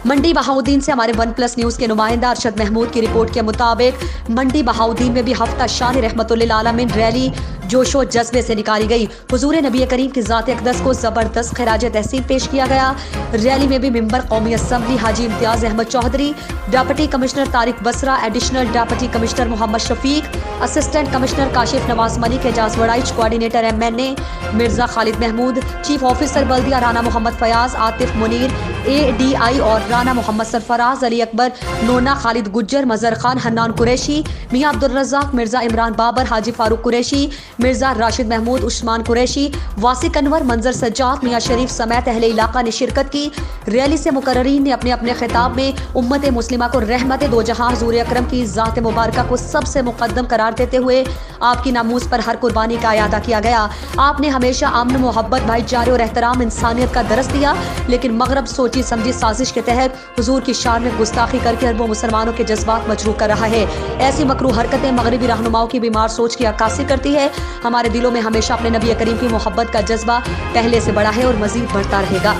منڈی بہاؤالدین سے ہمارے ون پلس نیوز کے نمائندہ ارشد محمود کی رپورٹ کے مطابق منڈی بہاؤالدین میں بھی ہفتہ شان رحمتہ اللعالمین ریلی جوش و جذبے سے نکالی گئی۔ حضور نبی کریم کی ذات اقدس کو زبردست خراج تحسین پیش کیا گیا۔ ریلی میں بھی ممبر قومی اسمبلی حاجی امتیاز احمد چودھری، ڈپٹی کمشنر طارق بسرا، ایڈیشنل ڈپٹی کمشنر محمد شفیق، اسسٹنٹ کمشنر کاشف نواز ملک، اعجاز وڑائچ، کوآرڈینیٹر MNA مرزا خالد محمود، چیف آفیسر بلدیہ رانا محمد فیاض، عاطف منیر ADI اور رانا محمد سرفراز، علی اکبر نونا، خالد گجر، مظہر خان، حنان قریشی، میاں عبدالرزاق، مرزا عمران بابر، حاجی فاروق قریشی، مرزا راشد محمود، عثمان قریشی، واسق انور، منظر سجاد، میاں شریف سمیت اہل علاقہ نے شرکت کی۔ ریلی سے مقررین نے اپنے اپنے خطاب میں امت مسلمہ کو رحمت دو جہاں حضور اکرم کی ذات مبارکہ کو سب سے مقدم قرار دیتے ہوئے آپ کی ناموس پر ہر قربانی کا اعادہ کیا گیا۔ آپ نے ہمیشہ امن، محبت، بھائی چارے اور احترام انسانیت کا درس دیا، لیکن مغرب سوچی سمجھی سازش کے تحت حضور کی شان میں گستاخی کر کے اربوں مسلمانوں کے جذبات مجروح کر رہا ہے۔ ایسی مکروہ حرکتیں مغربی رہنماؤں کی بیمار سوچ کی عکاسی کرتی ہے۔ ہمارے دلوں میں ہمیشہ اپنے نبی کریم کی محبت کا جذبہ پہلے سے بڑا ہے اور مزید بڑھتا رہے گا۔